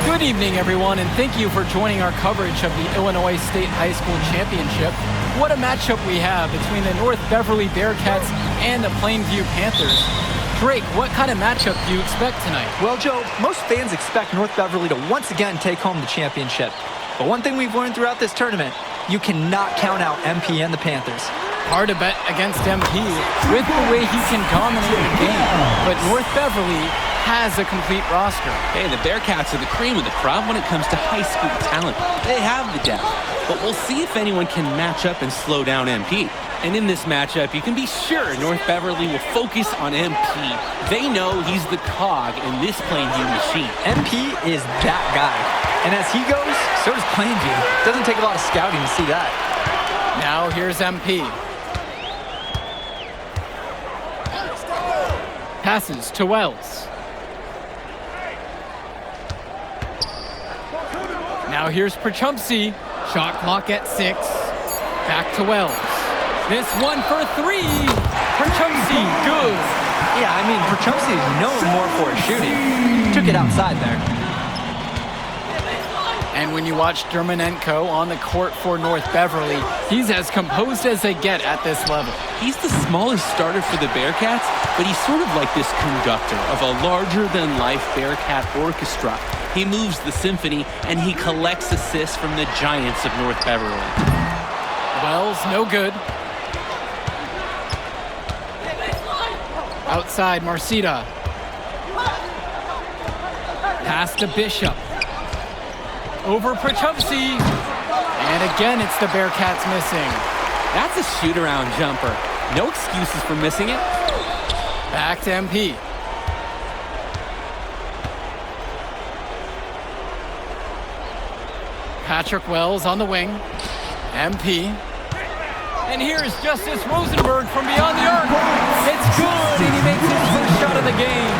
Good evening, everyone, and thank you for joining our coverage of the Illinois State High School Championship. What a matchup we have between the North Beverly Bearcats and the Plainview Panthers. Drake, what kind of matchup do you expect tonight? Well, Joe, most fans expect North Beverly to once again take home the championship. But one thing we've learned throughout this tournament, you cannot count out MP and the Panthers. Hard to bet against MP with the way he can dominate the game, but North Beverly has a complete roster. Hey, the Bearcats are the cream of the crop when it comes to high school talent. They have the depth, but we'll see if anyone can match up and slow down MP. And in this matchup, you can be sure North Beverly will focus on MP. They know he's the cog in this Plainview machine. MP is that guy. And as he goes, so does Plainview. Doesn't take a lot of scouting to see that. Now here's MP. Passes to Wells. Now here's Perchumsey. Shot clock at 6. Back to Wells. This one for 3. Perchumsey, good. Yeah, I mean, Perchumsey is known more for his shooting. Took it outside there. And when you watch Dermonenko on the court for North Beverly, he's as composed as they get at this level. He's the smallest starter for the Bearcats, but he's sort of like this conductor of a larger-than-life Bearcat orchestra. He moves the symphony, and he collects assists from the giants of North Beverly. Wells, no good. Outside, Marcita. Pass to Bishop. Over Perchumsey. And again, it's the Bearcats missing. That's a shoot-around jumper. No excuses for missing it. Back to MP. Patrick Wells on the wing. MP. And here's Justice Rosenberg from beyond the arc. It's good, and he makes his first shot of the game.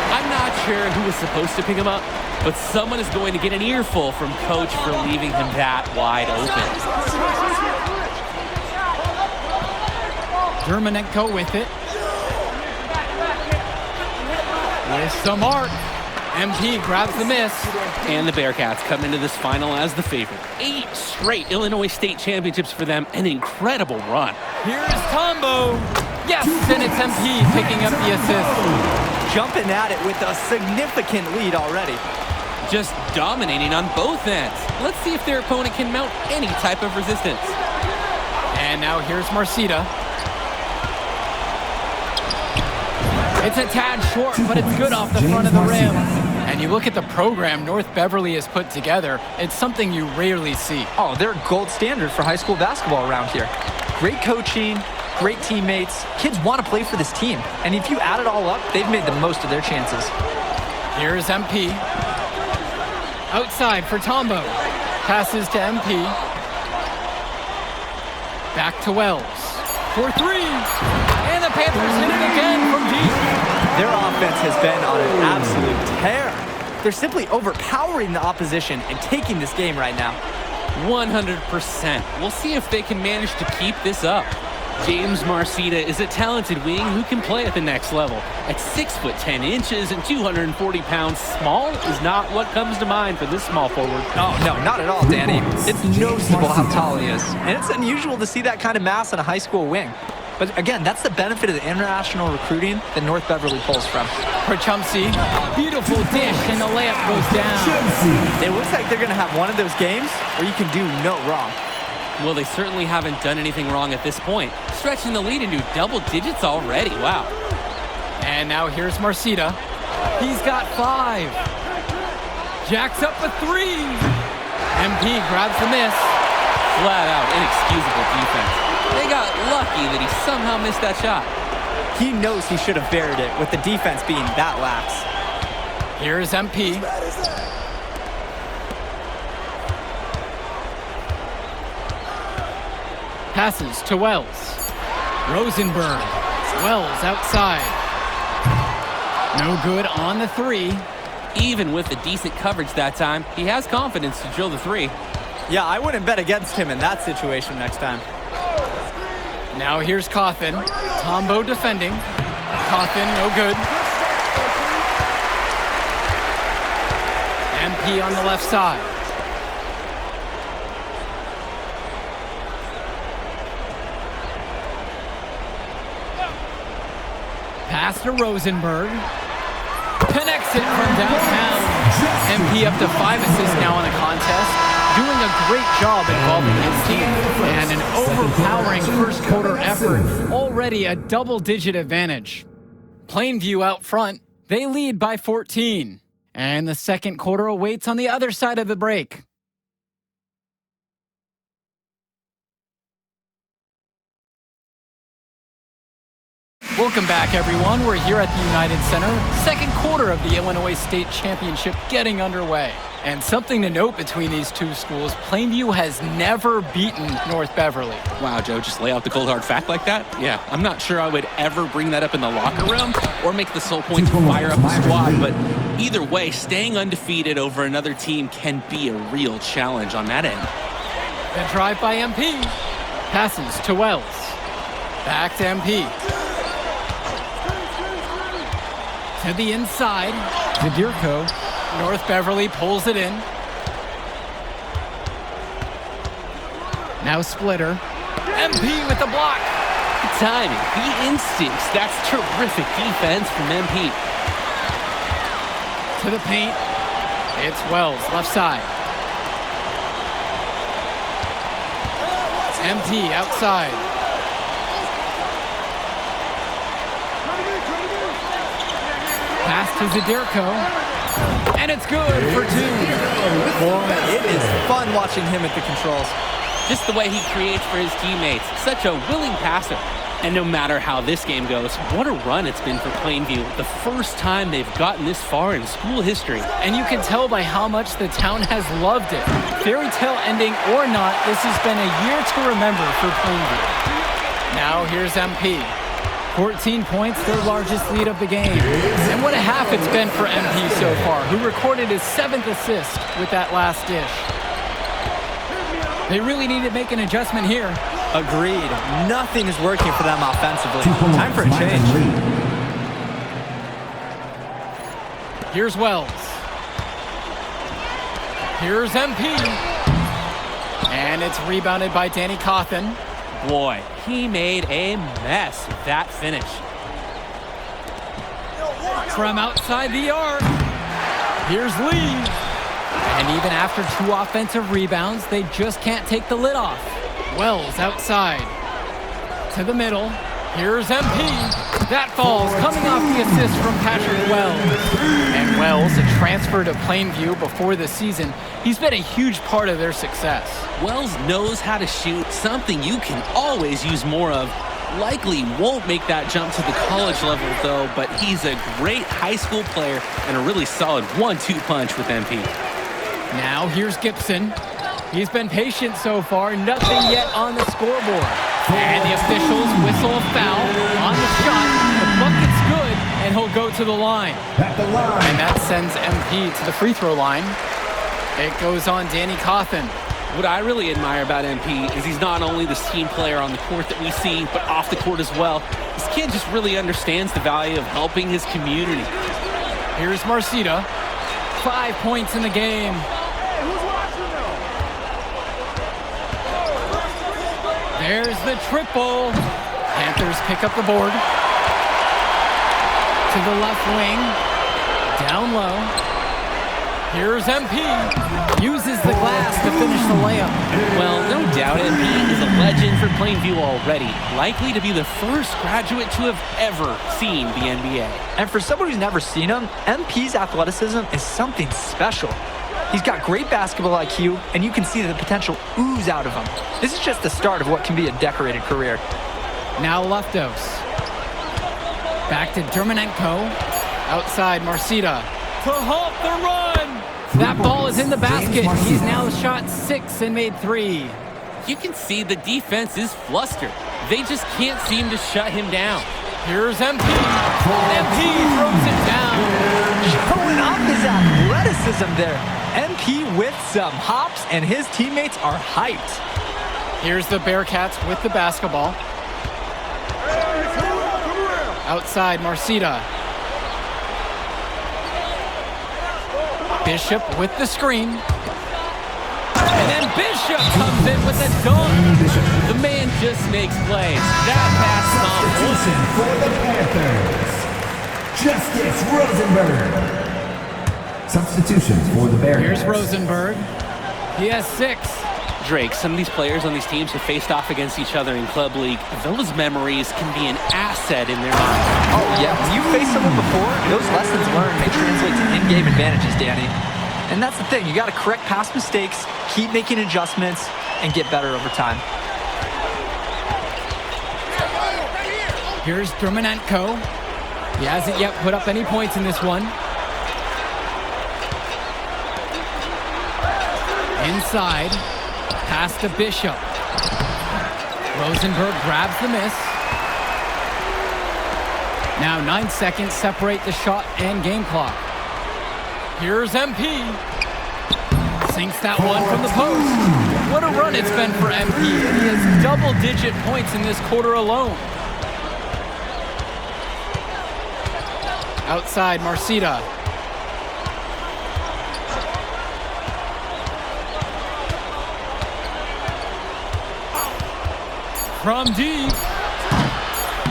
I'm not sure who was supposed to pick him up, but someone is going to get an earful from Coach for leaving him that wide open. Dermonenko with it. With some arc. MP grabs the miss. And the Bearcats come into this final as the favorite. 8 straight Illinois State championships for them. An incredible run. Here's Tombo. Yes, and it's MP picking up the assist. Jumping at it with a significant lead already. Just dominating on both ends. Let's see if their opponent can mount any type of resistance. And now here's Marcita. It's a tad short, but it's good off the front of the rim. And you look at the program North Beverly has put together, it's something you rarely see. Oh, they're gold standard for high school basketball around here. Great coaching, great teammates. Kids want to play for this team. And if you add it all up, they've made the most of their chances. Here's MP. Outside for Tombo. Passes to MP. Back to Wells. For 3. And the Panthers hit it again from deep. Their offense has been on an absolute tear. They're simply overpowering the opposition and taking this game right now. 100%. We'll see if they can manage to keep this up. James Marcita is a talented wing who can play at the next level. At 6 foot 10 inches and 240 pounds, small is not what comes to mind for this small forward. Oh, no, not at all, Danny. It's noticeable how tall he is. And it's unusual to see that kind of mass on a high school wing. But again, that's the benefit of the international recruiting that North Beverly pulls from. Perchumsey, beautiful dish, and the layup goes down. It looks like they're going to have one of those games where you can do no wrong. Well, they certainly haven't done anything wrong at this point. Stretching the lead into double digits already. Wow. And now here's Marcita. He's got 5. Jacks up a 3. MP grabs the miss. Flat out inexcusable defense. They got lucky that he somehow missed that shot. He knows he should have buried it with the defense being that lax. Here's MP. Passes to Wells. Rosenberg. Wells outside. No good on the 3. Even with the decent coverage that time, he has confidence to drill the 3. Yeah, I wouldn't bet against him in that situation next time. Now here's Cawthon. Tombo defending. Cawthon, no good. MP on the left side. Pass to Rosenberg. Connects it from downtown. MP up to 5 assists now in the contest. Doing a great job involving his team. And an overpowering first quarter effort. Already a double-digit advantage. Plainview out front. They lead by 14. And the second quarter awaits on the other side of the break. Welcome back, everyone. We're here at the United Center. Second quarter of the Illinois State Championship getting underway. And something to note between these two schools, Plainview has never beaten North Beverly. Wow, Joe, just lay out the cold hard fact like that? Yeah, I'm not sure I would ever bring that up in the locker room or make the sole point to fire up the squad, but either way, staying undefeated over another team can be a real challenge on that end. The drive by MP. Passes to Wells. Back to MP. To the inside. To Dierko. North Beverly pulls it in. Now Splitter. MP with the block. The timing, the instincts, that's terrific defense from MP. To the paint. It's Wells, left side. MP outside. Pass to Zadirko. And it's good for 2. Boy, it is fun watching him at the controls. Just the way he creates for his teammates. Such a willing passer. And no matter how this game goes, what a run it's been for Plainview. The first time they've gotten this far in school history. And you can tell by how much the town has loved it. Fairy tale ending or not, this has been a year to remember for Plainview. Now here's MP. 14 points, their largest lead of the game. And what a half it's been for MP so far, who recorded his 7th assist with that last dish. They really need to make an adjustment here. Agreed. Nothing is working for them offensively. Time for a change. Here's Wells. Here's MP. And it's rebounded by Danny Cawthon. Boy, he made a mess with that finish. From outside the arc, here's Lee. And even after 2 offensive rebounds, they just can't take the lid off. Wells outside. To the middle. Here's MP. That falls, coming off the assist from Patrick Wells. And Wells, a transfer to Plainview before the season, he's been a huge part of their success. Wells knows how to shoot, something you can always use more of. Likely won't make that jump to the college level, though, but he's a great high school player and a really solid 1-2 punch with MP. Now here's Gibson. He's been patient so far, nothing yet on the scoreboard. And the officials whistle a foul on the shot. The bucket's good, and he'll go to the line. And that sends MP to the free throw line. It goes on Danny Cawthon. What I really admire about MP is he's not only this team player on the court that we see, but off the court as well. This kid just really understands the value of helping his community. Here's Marcita. 5 points in the game. There's the triple. Panthers pick up the board. To the left wing. Down low. Here's MP. Uses the glass to finish the layup. Well, no doubt MP is a legend for Plainview already. Likely to be the first graduate to have ever seen the NBA. And for someone who's never seen him, MP's athleticism is something special. He's got great basketball IQ, and you can see the potential ooze out of him. This is just the start of what can be a decorated career. Now Leftos. Back to Dermanenko. Outside Marcita. To halt the run! That ball is in the basket. He's now shot 6 and made 3. You can see the defense is flustered. They just can't seem to shut him down. Here's MP. MP throws it down. Showing off his athleticism there. MP with some hops, and his teammates are hyped. Here's the Bearcats with the basketball. Outside, Marcita. Bishop with the screen. And then Bishop comes in with the dunk. The man just makes plays. That pass Substitution for the Panthers. Justice Rosenberg. Substitutions for the Bears. Here's Rosenberg. He has 6. Drake, some of these players on these teams have faced off against each other in Club League. Those memories can be an asset in their lives. Oh, yeah. When you faced someone before, those lessons learned may translate to in-game advantages, Danny. And that's the thing. You got to correct past mistakes, keep making adjustments, and get better over time. Here's Dermonenko. He hasn't yet put up any points in this one. Inside. Pass to Bishop. Rosenberg grabs the miss. Now 9 seconds separate the shot and game clock. Here's MP. Sinks that one from the post. What a run it's been for MP. He has double-digit points in this quarter alone. Outside, Marcida. From deep.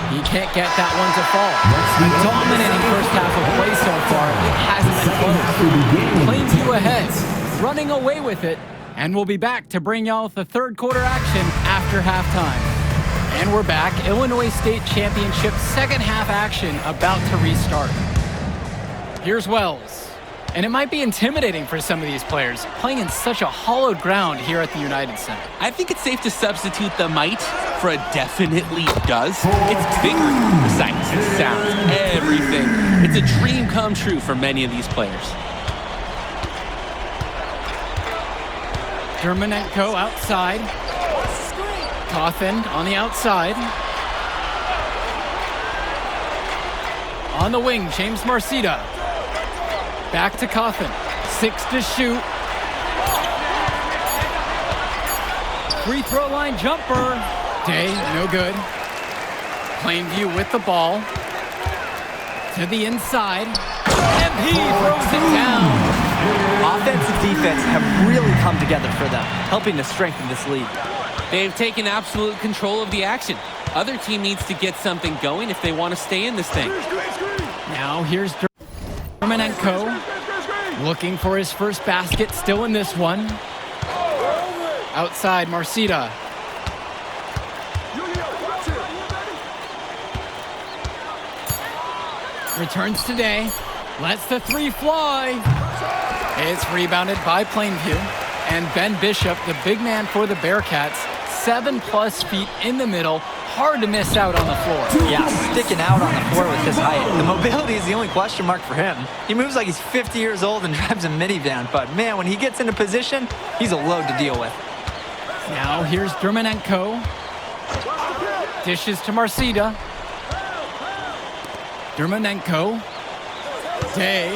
He can't get that one to fall. A dominating first half of play so far. It hasn't been close. Plainview ahead, running away with it. And we'll be back to bring y'all the third quarter action after halftime. And we're back. Illinois State Championship second half action about to restart. Here's Wells. And it might be intimidating for some of these players, playing in such a hollowed ground here at the United Center. I think it's safe to substitute the might for a definitely does. It's bigger, the sights, the sounds, everything. It's a dream come true for many of these players. Dermonenko outside. Cawthon on the outside. On the wing, James Marcida. Back to Cawthon. 6 to shoot. Free throw line jumper. Day, no good. Plainview with the ball. To the inside. MP throws it down. Offense and defense have really come together for them, helping to strengthen this lead. They've taken absolute control of the action. Other team needs to get something going if they want to stay in this thing. Now here's Dermonenko looking for his first basket, still in this one. Outside, Marcida. Returns today. Lets the 3 fly. It's rebounded by Plainview. And Ben Bishop, the big man for the Bearcats, 7+ feet in the middle. Hard to miss out on the floor. Yeah, sticking out on the floor with his height. The mobility is the only question mark for him. He moves like he's 50 years old and drives a minivan, but man, when he gets into position, he's a load to deal with. Now here's Dermonenko. Dishes to Marcida. Dermonenko. Day,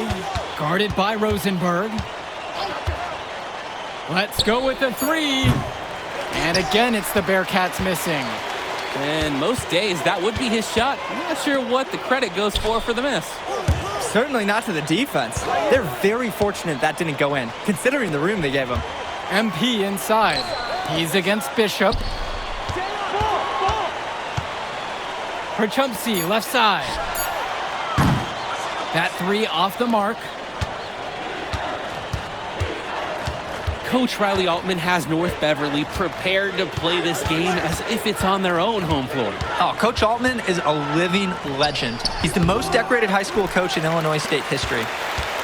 guarded by Rosenberg. Let's go with the 3. And again, it's the Bearcats missing. And most days, that would be his shot. I'm not sure what the credit goes for the miss. Certainly not to the defense. They're very fortunate that didn't go in, considering the room they gave him. MP inside. He's against Bishop. Perchumpsey, left side. That 3 off the mark. Coach Riley Altman has North Beverly prepared to play this game as if it's on their own home floor. Oh, Coach Altman is a living legend. He's the most decorated high school coach in Illinois State history.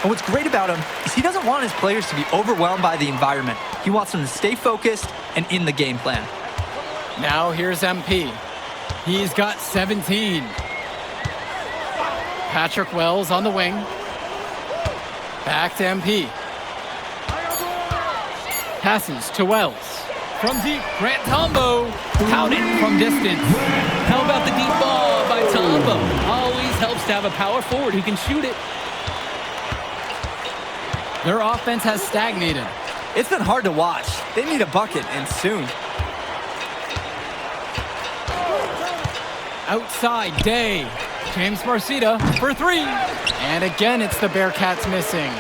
And what's great about him is he doesn't want his players to be overwhelmed by the environment. He wants them to stay focused and in the game plan. Now here's MP. He's got 17. Patrick Wells on the wing. Back to MP. Passes to Wells. From deep, Grant Tombo. Counted from distance. How about the deep ball by Tombo? Always helps to have a power forward who can shoot it. Their offense has stagnated. It's been hard to watch. They need a bucket, and soon. Outside, Day. James Marcida for 3. And again, it's the Bearcats missing.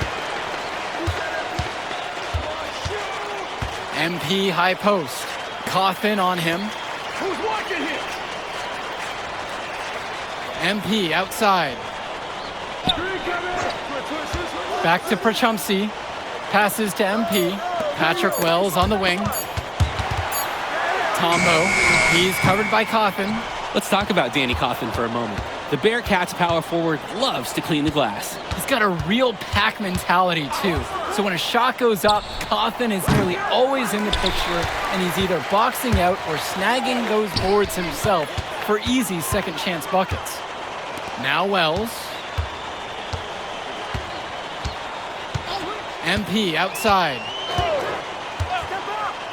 MP high post. Coffin on him. Who's watching here? MP outside. Back to Prachumsky. Passes to MP. Patrick Wells on the wing. Tombo. He's covered by Coffin. Let's talk about Danny Coffin for a moment. The Bearcats power forward loves to clean the glass. He's got a real pack mentality, too. So when a shot goes up, Coffin is nearly always in the picture, and he's either boxing out or snagging those boards himself for easy second chance buckets. Now Wells. MP outside.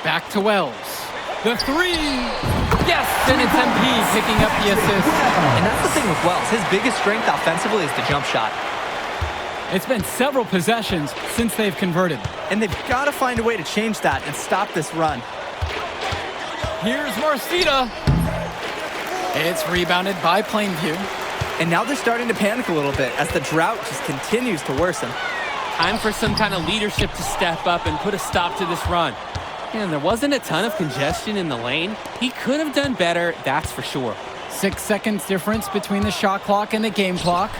Back to Wells. The three. Yes, and it's MP picking up the assist. And that's the thing with Wells. His biggest strength offensively is the jump shot. It's been several possessions since they've converted. And they've got to find a way to change that and stop this run. Here's Marcita. It's rebounded by Plainview. And now they're starting to panic a little bit as the drought just continues to worsen. Time for some kind of leadership to step up and put a stop to this run. And there wasn't a ton of congestion in the lane. He could have done better, that's for sure. 6 seconds difference between the shot clock and the game clock.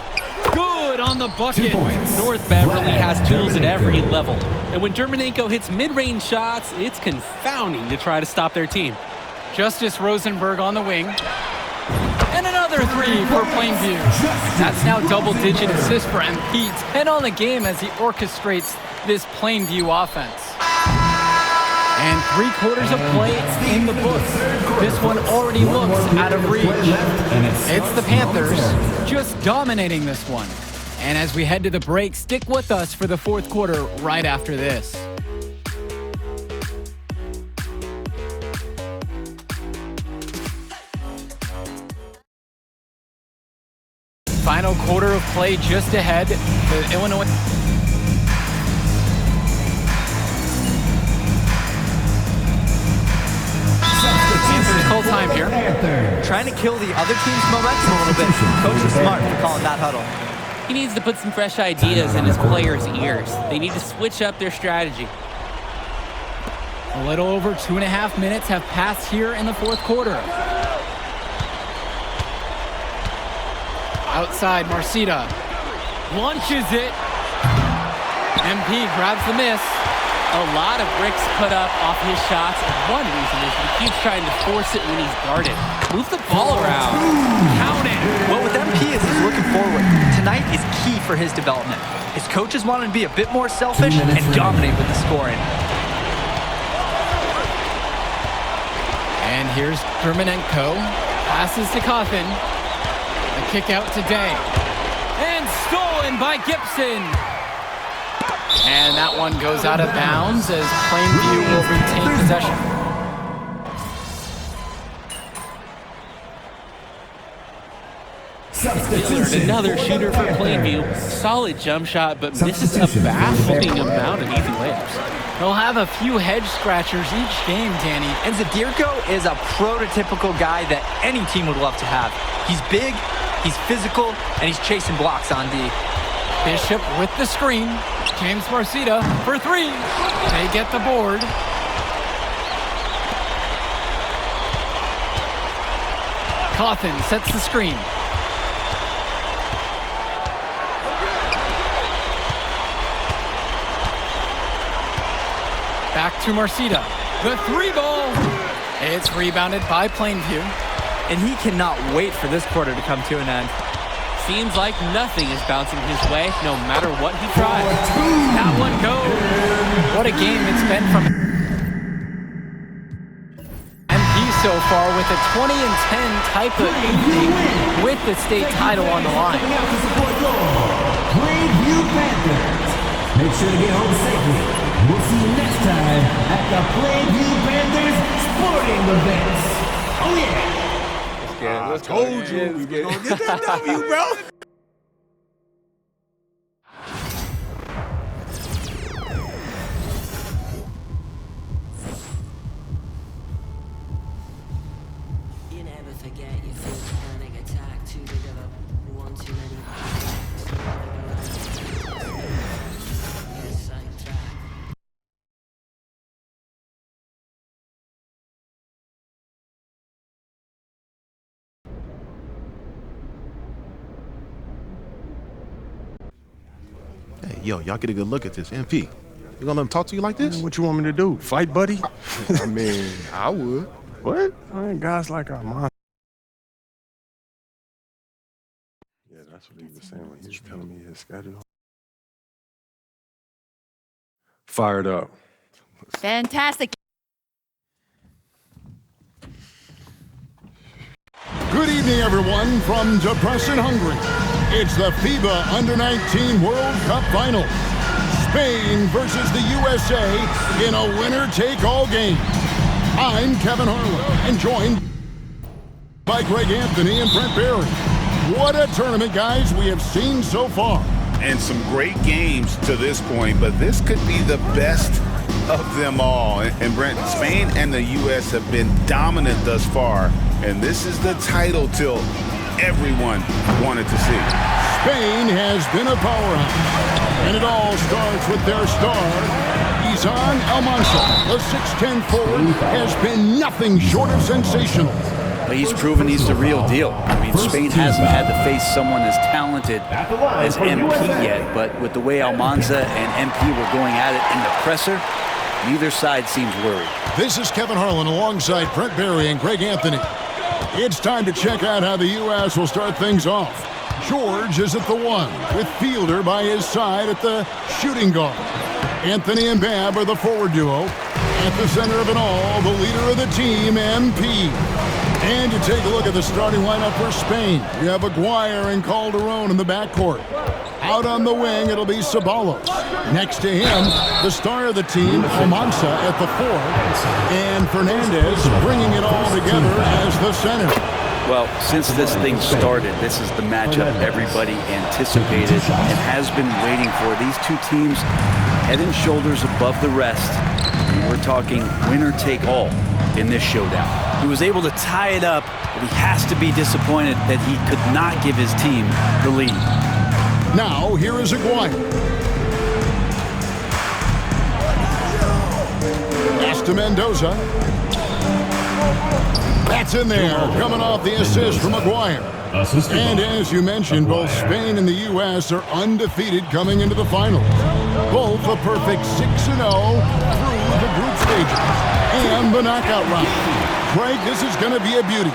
Good on the bucket. 2 points. North Beverly has tools at every level. And when Dermanenko hits mid-range shots, it's confounding to try to stop their team. Justice Rosenberg on the wing. And another three for Plainview. That's now double-digit assists for MP. 10 on the game as he orchestrates this Plainview offense. And 3/4 of play in the books. This one already looks out of reach. It's the Panthers just dominating this one. And as we head to the break, stick with us for the fourth quarter right after this. Final quarter of play just ahead. The Illinois... Panthers call time here. Trying to kill the other team's momentum a little bit. Coach is smart for calling that huddle. He needs to put some fresh ideas in his players' ears. They need to switch up their strategy. A little over 2.5 minutes have passed here in the fourth quarter. Outside, Marcita launches it. MP grabs the miss. A lot of bricks put up off his shots, and one reason is he keeps trying to force it when he's guarded. Move the ball around. Count it. What with MP is he's looking forward. Tonight is key for his development. His coaches want him to be a bit more selfish and dominate with the scoring. And here's Dermanenko. Passes to Coffin. The kick out to Day. And stolen by Gibson. And that one goes out of bounds as Plainview will retain possession. Substitution. Another shooter for Plainview. Solid jump shot, but misses a baffling amount of easy layups. They'll have a few head scratchers each game, Danny. And Zadirko is a prototypical guy that any team would love to have. He's big, he's physical, and he's chasing blocks on D. Bishop with the screen. James Marcita for three. They get the board. Coffin sets the screen. Back to Marcita. The three ball. It's rebounded by Plainview. And he cannot wait for this quarter to come to an end. Seems like nothing is bouncing his way, no matter what he tries. That one goes. What a game it's been from MP so far with a 20-10 type of evening with the state title on the line. Plainview Panthers. Make sure to get home safely. We'll see you next time at the Plainview Panthers sporting events. Oh yeah! I told you we were gonna get that W, bro. yo, y'all get a good look at this. MP, you gonna let him talk to you like this? What you want me to do? Fight, buddy? I mean, I would. What? Guys like Armand. Yeah, that's what he was saying when he was telling me his schedule. Fired up. Fantastic. Good evening, everyone, from Depression, Hungary. It's the FIBA Under-19 World Cup Finals. Spain versus the USA in a winner-take-all game. I'm Kevin Harlan, and joined by Greg Anthony and Brent Barry. What a tournament, guys, we have seen so far. And some great games to this point, but this could be the best of them all. And Brent, Spain and the U.S. have been dominant thus far, and this is the title tilt everyone wanted to see. Spain has been a powerhouse, and it all starts with their star, Izan Almansa. The 6'10 forward has been nothing short of sensational. He's proven he's the real deal. I mean, Spain hasn't had to face someone as talented as MP yet, but with the way Almanza and MP were going at it in the presser, neither side seems worried. This is Kevin Harlan alongside Brent Barry and Greg Anthony. It's time to check out how the U.S. will start things off. George is at the one, with Fielder by his side at the shooting guard. Anthony and Babb are the forward duo. At the center of it all, the leader of the team, MP. And you take a look at the starting lineup for Spain. You have Aguirre and Calderon in the backcourt. Out on the wing, it'll be Ceballos. Next to him, the star of the team, Almansa at the 4, and Fernandez bringing it all together as the center. Well, since this thing started, this is the matchup everybody anticipated and has been waiting for. These two teams head and shoulders above the rest. And we're talking winner take all in this showdown. He was able to tie it up, but he has to be disappointed that he could not give his team the lead. Now, here is Aguirre. Pass to Mendoza. That's in there, coming off the assist from Aguirre. And as you mentioned, both Spain and the U.S. are undefeated coming into the finals. Both a perfect 6-0 through the group stages and the knockout round. Greg, this is going to be a beauty.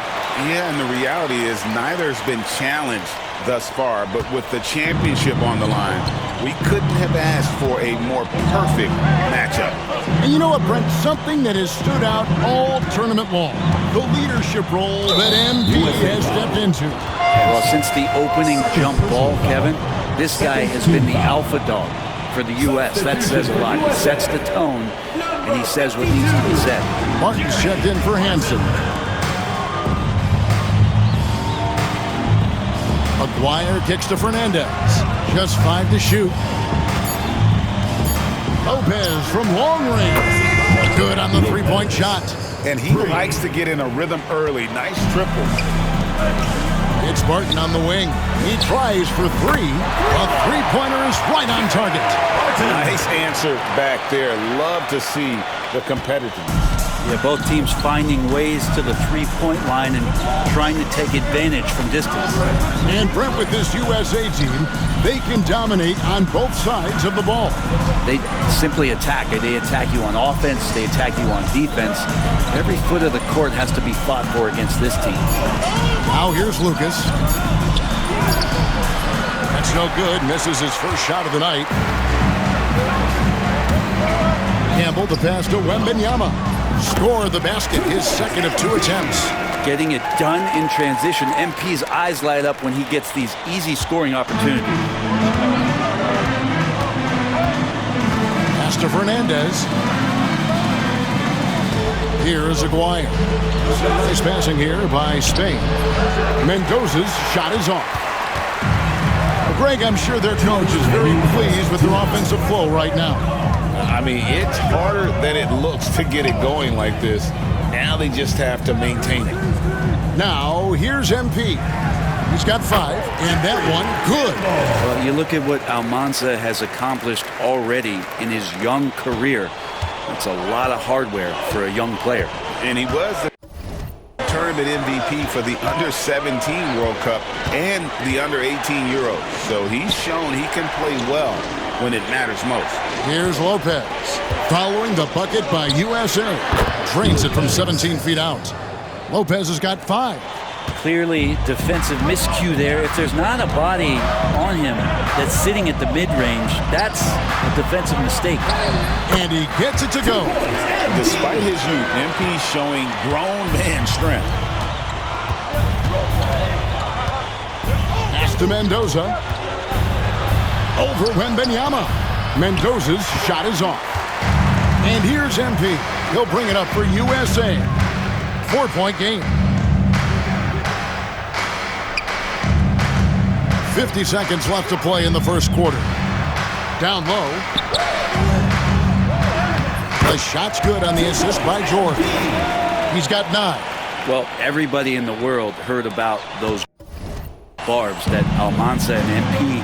Yeah, and the reality is neither has been challenged thus far, but with the championship on the line, we couldn't have asked for a more perfect matchup. And you know what, Brent? Something that has stood out all tournament long. The leadership role that MP has stepped into. Well, since the opening jump ball, Kevin, this guy has been the alpha dog for the U.S. That says a lot. He sets the tone, and he says what needs to be said. Martin's checked in for Hansen. Aguirre kicks to Fernandez. Just 5 to shoot. Lopez from long range. Good on the three-point shot. And he likes to get in a rhythm early. Nice triple. It's Martin on the wing. He tries for 3. A three-pointer is right on target. Nice answer back there. Love to see the competitiveness. Yeah, both teams finding ways to the three-point line and trying to take advantage from distance. And Brent, with this USA team, they can dominate on both sides of the ball. They simply attack. They attack you on offense. They attack you on defense. Every foot of the court has to be fought for against this team. Now here's Lucas. That's no good. Misses his first shot of the night. Campbell to pass to Wembanyama. Scored the basket, his second of 2 attempts. Getting it done in transition. MP's eyes light up when he gets these easy scoring opportunities. Pass to Fernandez. Here is Aguirre. Nice passing here by Spain. Mendoza's shot is off. Greg, I'm sure their coach is very pleased with their offensive flow right now. I mean, it's harder than it looks to get it going like this. Now they just have to maintain it. Now, here's MP. He's got 5, and that one, good. Well, you look at what Almanza has accomplished already in his young career. That's a lot of hardware for a young player. And he was the tournament MVP for the Under-17 World Cup and the Under-18 Euros. So he's shown he can play well when it matters most. Here's Lopez. Following the bucket by USA. Drains it from 17 feet out. Lopez has got 5. Clearly defensive miscue there. If there's not a body on him that's sitting at the mid-range, that's a defensive mistake. And he gets it to go. Despite his youth, MP showing grown man strength. Pass to Mendoza. Over Wembanyama. Mendoza's shot is off. And here's MP. He'll bring it up for USA. 4-point game. 50 seconds left to play in the first quarter. Down low. The shot's good on the assist by Jordan. He's got 9. Well, everybody in the world heard about those barbs that Almanza and MP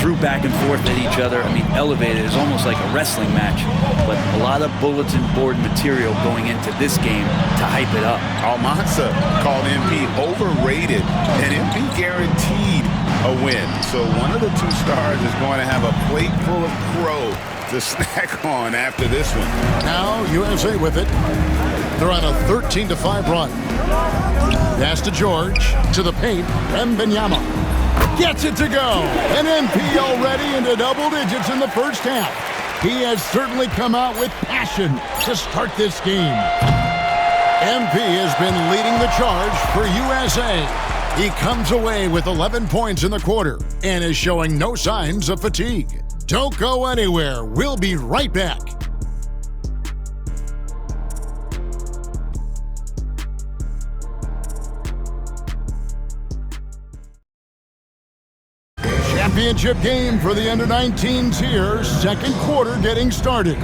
threw back and forth at each other. I mean, elevated is almost like a wrestling match, but a lot of bulletin board material going into this game to hype it up. Almanza called MP overrated, and MP guaranteed a win. So one of the two stars is going to have a plate full of crow to snack on after this one. Now USA with it. They're on a 13-5 run. Pass to George, to the paint, Wembanyama. Gets it to go. And MP already into double digits in the first half. He has certainly come out with passion to start this game. MP has been leading the charge for USA. He comes away with 11 points in the quarter and is showing no signs of fatigue. Don't go anywhere. We'll be right back. Championship game for the under-19s here. Second quarter getting started.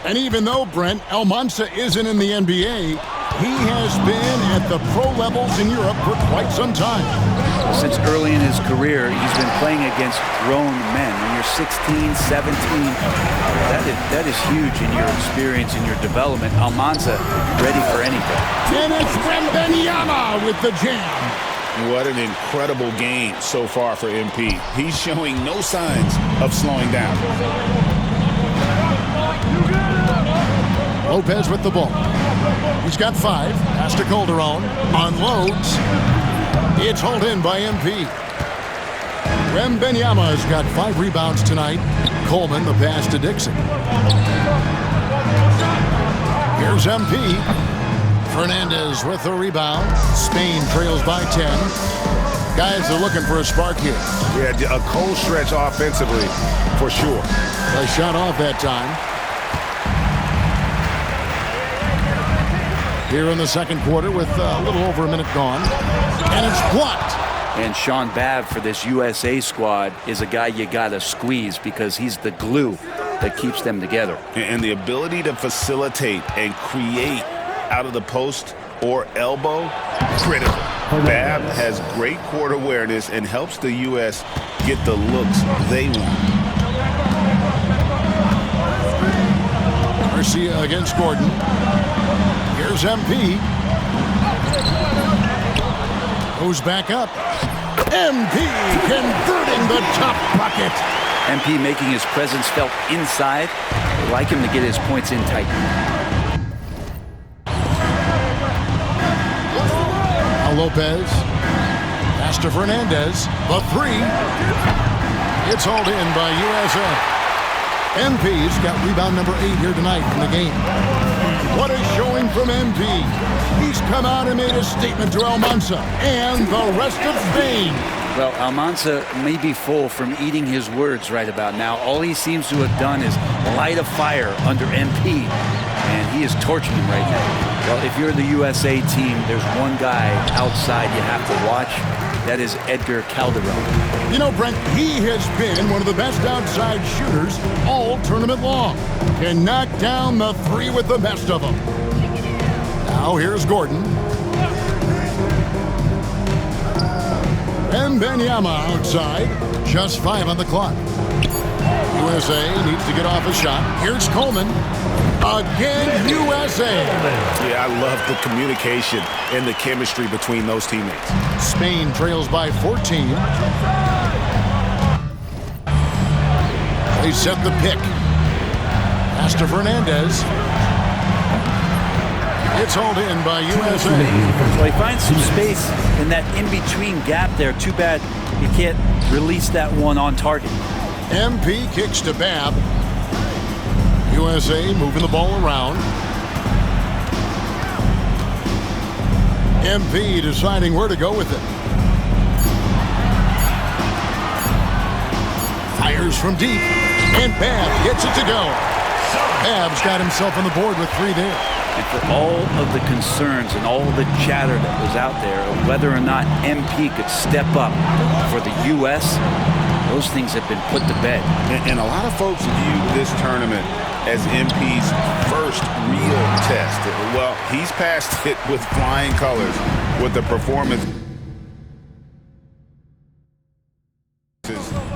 And even though, Brent, Almanza isn't in the NBA, he has been at the pro levels in Europe for quite some time. Since early in his career, he's been playing against grown men. When you're 16, 17, that is huge in your experience, in your development. Almanza ready for anything. And it's Wembanyama with the jam. What an incredible game so far for MP. He's showing no signs of slowing down. Lopez with the ball. He's got 5. Pass to Calderon. Unloads. It's hauled in by MP. Wembanyama has got 5 rebounds tonight. Coleman the pass to Dixon. Here's MP. Fernandez with the rebound. Spain trails by 10. Guys are looking for a spark here. Yeah, a cold stretch offensively for sure. A shot off that time. Here in the second quarter with a little over a minute gone. And it's blocked. And Sean Babb for this USA squad is a guy you got to squeeze because he's the glue that keeps them together. And the ability to facilitate and create out of the post or elbow, critical. Babb has great court awareness and helps the U.S. get the looks they want. Garcia against Gordon. Here's MP. Goes back up. MP converting the top bucket. MP making his presence felt inside. I'd like him to get his points in tight. Now Lopez. Pass to Fernandez. The 3. It's hauled in by USA. MP's got rebound number 8 here tonight in the game. What a showing from MP. He's come out and made a statement to Almanza and the rest of Spain. Well, Almanza may be full from eating his words right about now. All he seems to have done is light a fire under MP, and he is torching him right now. Well, if you're the USA team, there's one guy outside you have to watch. That is Edgar Calderon. You know, Brent, he has been one of the best outside shooters all tournament long. Can knock down the 3 with the best of them. Now here's Gordon. Wembanyama outside. Just 5 on the clock. USA needs to get off a shot. Here's Coleman. Again, USA. Yeah, I love the communication and the chemistry between those teammates. Spain trails by 14. They set the pick. Pass to Fernandez. It's hauled in by USA. So he finds some space in that in-between gap there. Too bad he can't release that one on target. MP kicks to Babb. USA moving the ball around. MP deciding where to go with it. Fires from deep, and Babb gets it to go. Babb's got himself on the board with 3 there. And for all of the concerns and all the chatter that was out there of whether or not MP could step up for the U.S., those things have been put to bed. And a lot of folks view this tournament as MP's first real test. Well, he's passed it with flying colors with the performance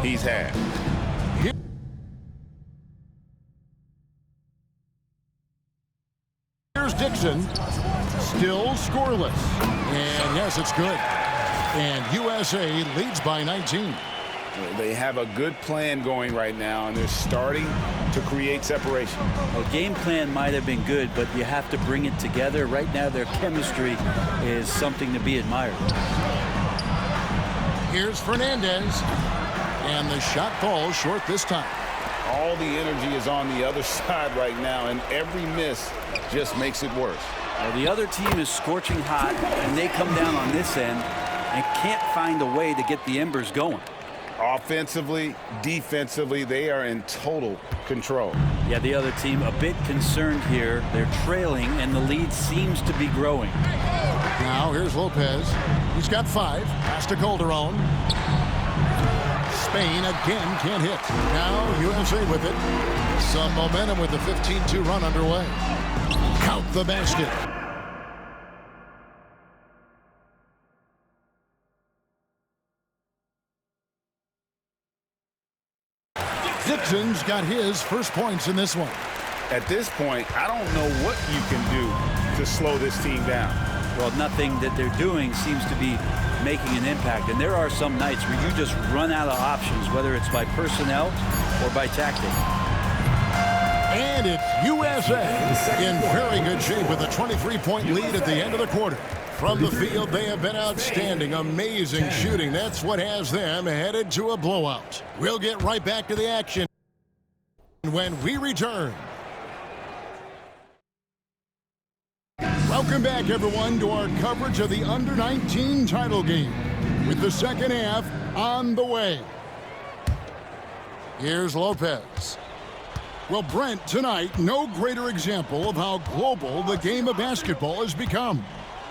he's had. Here's Dixon, still scoreless. And yes, it's good. And USA leads by 19. They have a good plan going right now, and they're starting to create separation. A game plan might have been good, but you have to bring it together. Right now, their chemistry is something to be admired. Here's Fernandez. And the shot falls short this time. All the energy is on the other side right now, and every miss just makes it worse. Well, the other team is scorching hot, and they come down on this end and can't find a way to get the embers going. Offensively, defensively, they are in total control. Yeah, the other team a bit concerned here. They're trailing, and the lead seems to be growing. Now here's Lopez. He's got 5. Pass to Calderon. Spain again can't hit. Now USA with it. Some momentum with the 15-2 run underway. Count the basket. Dixon's got his first points in this one. At this point, I don't know what you can do to slow this team down. Well, nothing that they're doing seems to be making an impact. And there are some nights where you just run out of options, whether it's by personnel or by tactic. And it's USA in very good shape with a 23-point lead at the end of the quarter. From the field, they have been outstanding. Amazing shooting. That's what has them headed to a blowout. We'll get right back to the action when we return. Welcome back, everyone, to our coverage of the Under-19 title game with the second half on the way. Here's Lopez. Well, Brent, tonight, no greater example of how global the game of basketball has become.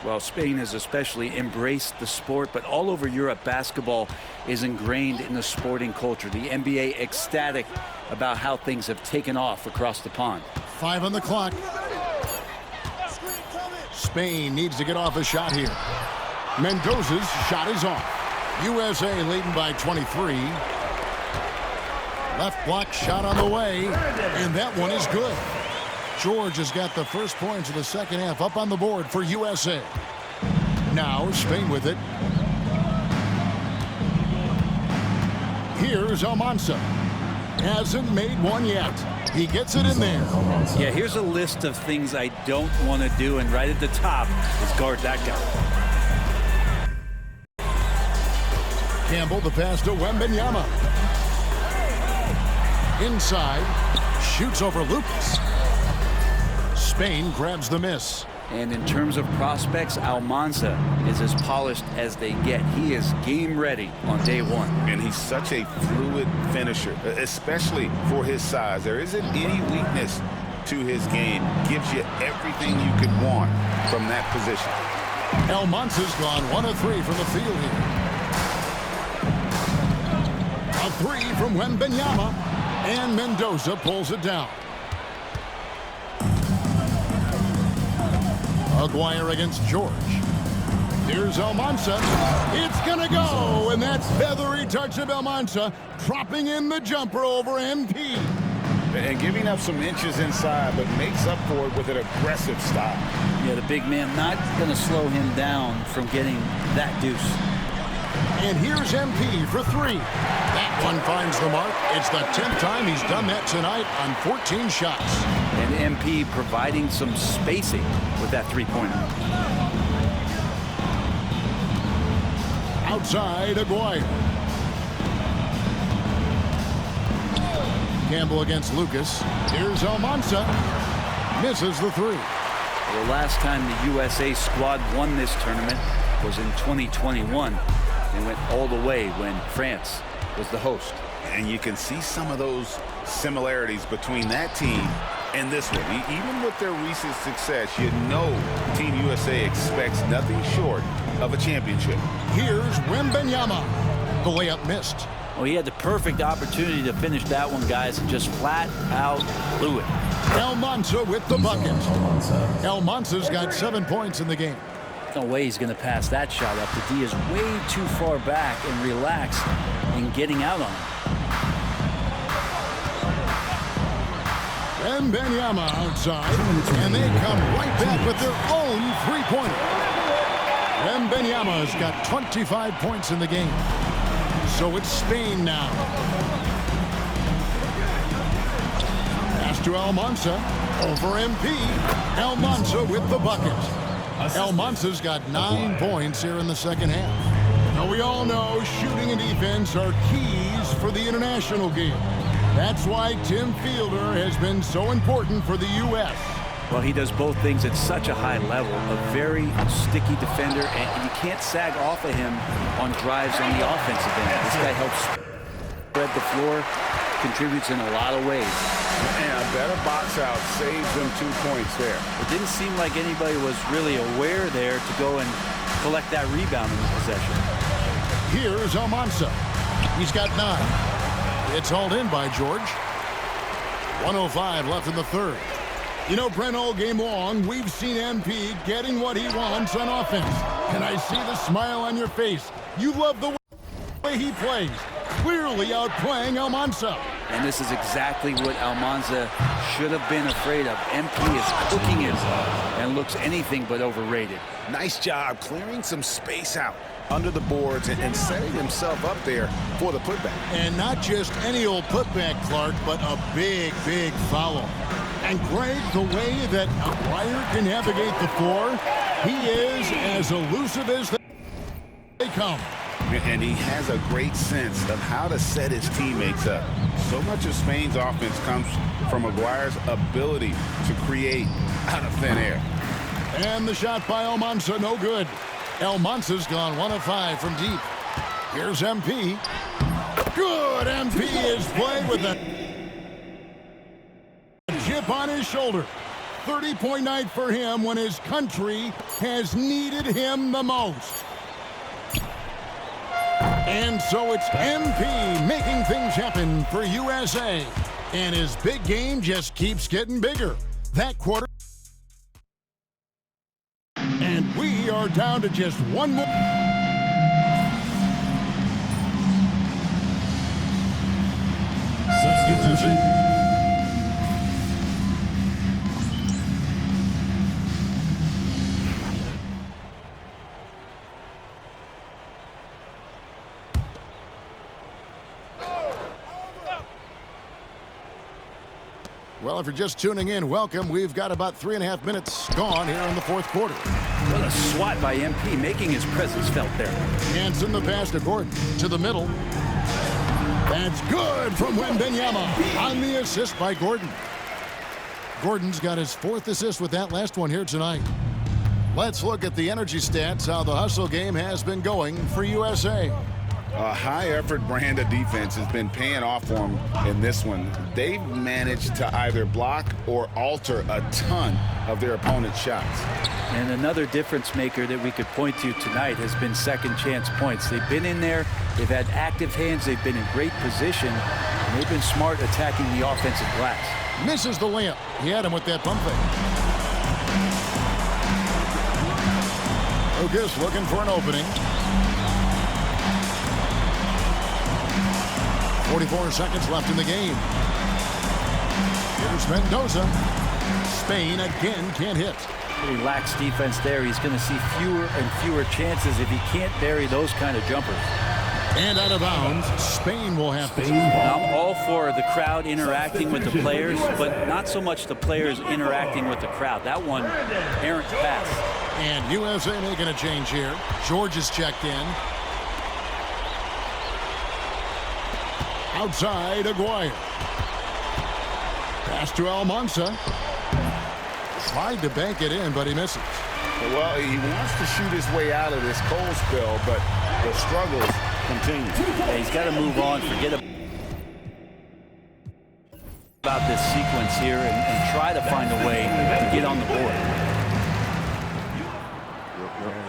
Well, Spain has especially embraced the sport, but all over Europe, basketball is ingrained in the sporting culture. The NBA ecstatic about how things have taken off across the pond. 5 on the clock. Spain needs to get off a shot here. Mendoza's shot is off. USA leading by 23. Left block shot on the way, and that one is good. George has got the first points of the second half up on the board for USA. Now Spain with it. Here's Almanza. Hasn't made one yet. He gets it in there. Yeah, here's a list of things I don't want to do, and right at the top is guard that guy. Campbell the pass to Wembanyama. Inside, shoots over Lucas. Spain grabs the miss. And in terms of prospects, Almanza is as polished as they get. He is game ready on day one. And he's such a fluid finisher, especially for his size. There isn't any weakness to his game. Gives you everything you could want from that position. Almanza's gone 1 of 3 from the field here. A 3 from Wembanyama, and Mendoza pulls it down. Aguirre against George. Here's Almanza. It's gonna go, and that feathery touch of Almanza dropping in the jumper over MP. And giving up some inches inside, but makes up for it with an aggressive stop. Yeah, the big man not going to slow him down from getting that deuce. And here's MP for three. That one finds the mark. It's the 10th time he's done that tonight on 14 shots. And MP providing some spacing with that three-pointer. Outside, Aguirre. Campbell against Lucas. Here's Almanza. Misses the three. The last time the USA squad won this tournament was in 2021. They went all the way when France was the host. And you can see some of those similarities between that team and this one. Even with their recent success, you know Team USA expects nothing short of a championship. Here's Wembanyama. The layup missed. Well, he had the perfect opportunity to finish that one, guys, and just flat out blew it. Almanza with the bucket. Almanza's got 7 points in the game. No way he's going to pass that shot up. The D is way too far back and relaxed in getting out on him. Wembanyama outside, and they come right back with their own three-pointer. Wembanyama's got 25 points in the game. So it's Spain now. Pass to Almanza. Over MP. Almanza with the bucket. Almanza's got 9 points here in the second half. Now we all know shooting and defense are keys for the international game. That's why Tim Fielder has been so important for the U.S. Well, he does both things at such a high level. A very sticky defender, and you can't sag off of him on drives on the offensive end. This guy helps spread the floor, contributes in a lot of ways. And a better box out saves them 2 points there. It didn't seem like anybody was really aware there to go and collect that rebound in the possession. Here's Almanza. He's got 9. It's hauled in by George. 1:05 left in the third. You know, Brent, all game long, we've seen MP getting what he wants on offense. And I see the smile on your face. You love the way he plays. Clearly outplaying Almanza. And this is exactly what Almanza should have been afraid of. MP is cooking it and looks anything but overrated. Nice job clearing some space out under the boards and setting himself up there for the putback. And not just any old putback, Clark, but a big, big foul. And Greg, the way that Aguirre can navigate the floor, he is as elusive as they come. And he has a great sense of how to set his teammates up. So much of Spain's offense comes from Aguirre's ability to create out of thin air. And the shot by Almanza, no good. Almanza's gone 1 of 5 from deep. Here's MP. Good. MP is playing with a chip on his shoulder. 30-point night for him when his country has needed him the most. And so it's MP making things happen for USA. And his big game just keeps getting bigger. That quarter. And we are down to just one more. Substitution. Well, if you're just tuning in, welcome. We've got about 3.5 minutes gone here in the fourth quarter. What a swat by MP, making his presence felt there. Hanson the pass to Gordon, to the middle. That's good from Wembanyama on the assist by Gordon. Gordon's got his 4th assist with that last one here tonight. Let's look at the energy stats, how the hustle game has been going for USA. A high-effort brand of defense has been paying off for them in this one. They've managed to either block or alter a ton of their opponent's shots. And another difference maker that we could point to tonight has been second chance points. They've been in there, they've had active hands, they've been in great position, and they've been smart attacking the offensive glass. Misses the layup. He had him with that pump fake. Lucas looking for an opening. 44 seconds left in the game. Here's Mendoza. Spain again can't hit. Pretty lax defense there. He's going to see fewer and fewer chances if he can't bury those kind of jumpers. And out of bounds, Spain will have to. I'm all for the crowd interacting with the players, but not so much the players interacting with the crowd. That one, errant pass. And USA making a change here. George is checked in. Outside, Aguirre. Pass to Almanza. Tried to bank it in, but he misses. Well, he wants to shoot his way out of this cold spell, but the struggles continue. Yeah, he's got to move on, forget about this sequence here and try to find a way to get on the board.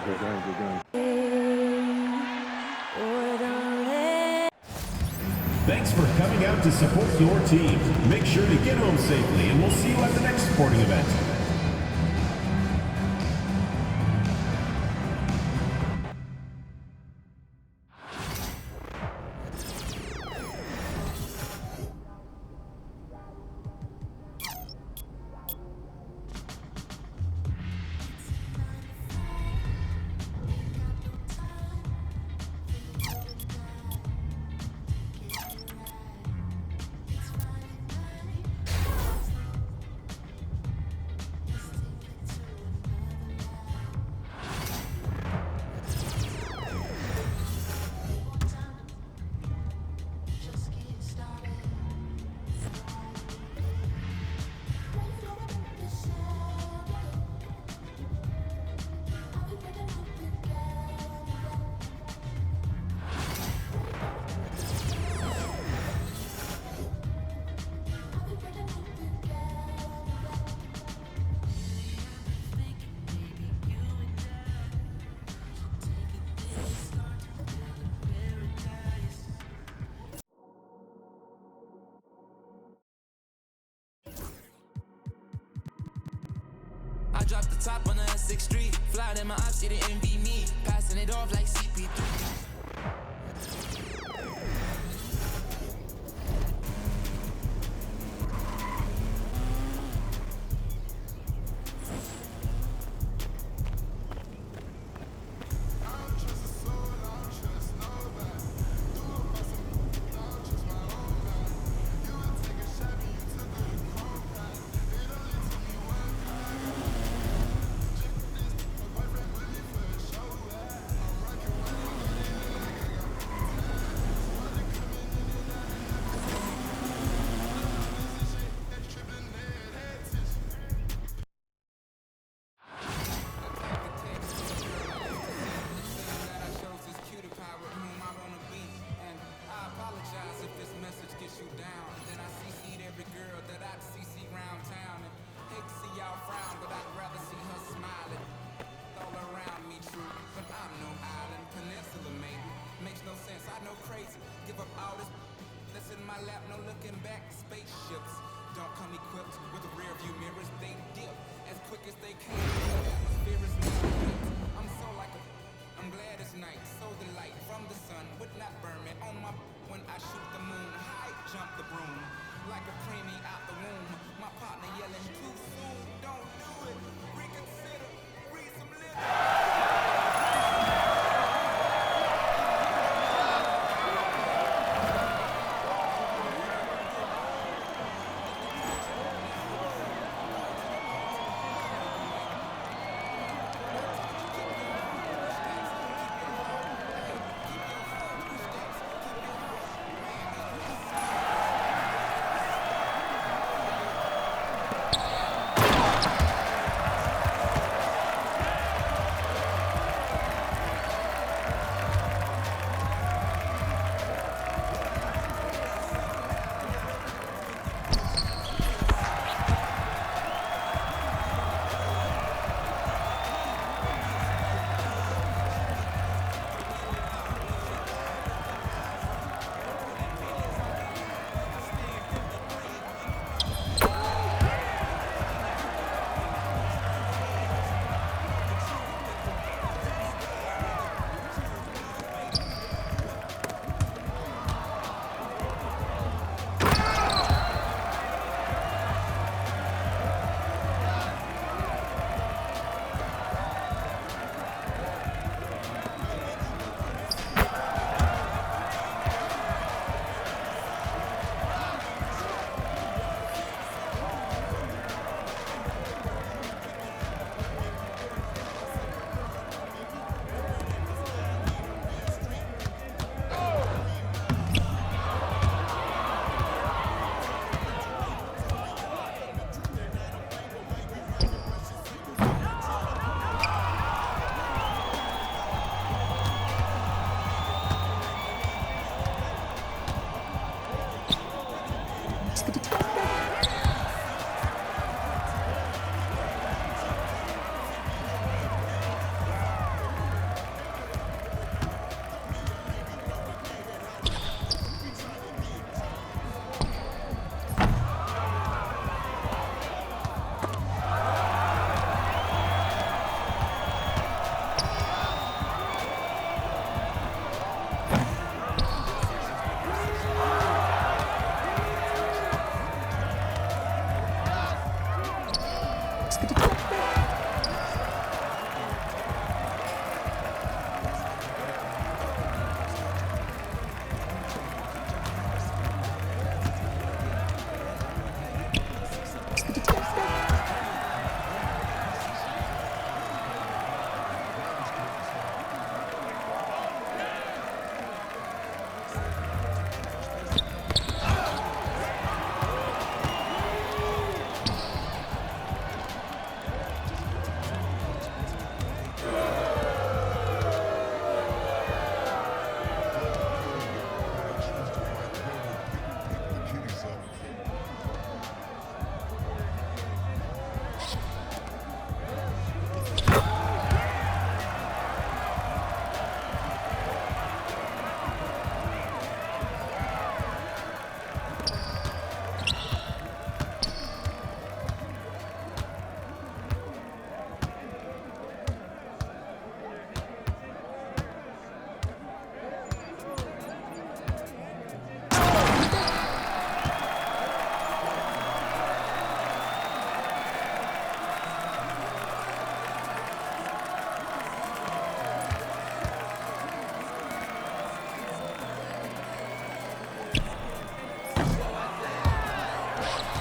Good game. Thanks for coming out to support your team. Make sure to get home safely, and we'll see you at the next sporting event. I dropped the top on the S6 Street. Fly in my ops, it didn't envy me. Passing it off like CP3.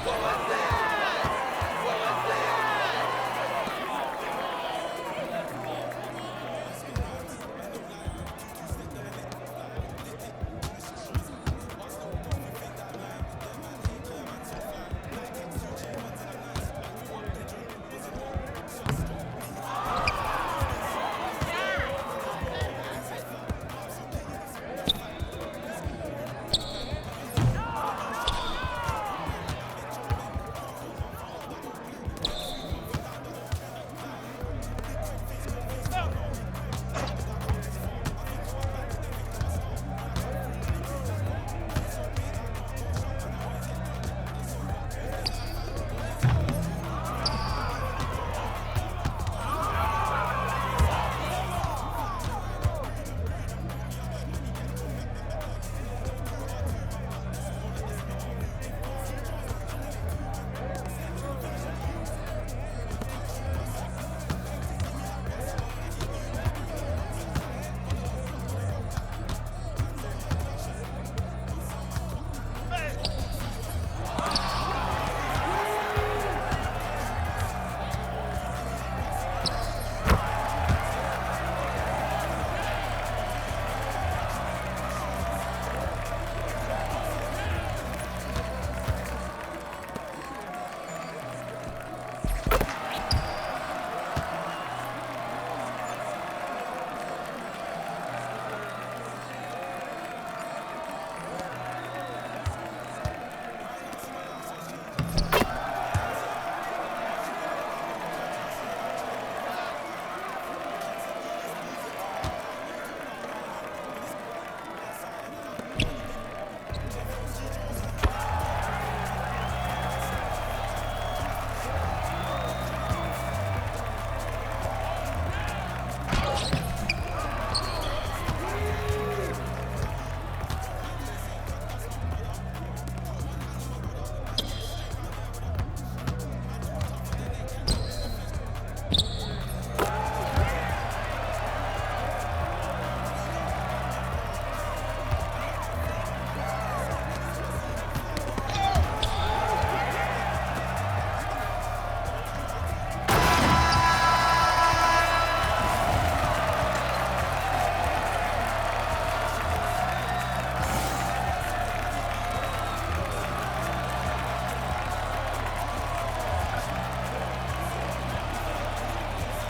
Wow.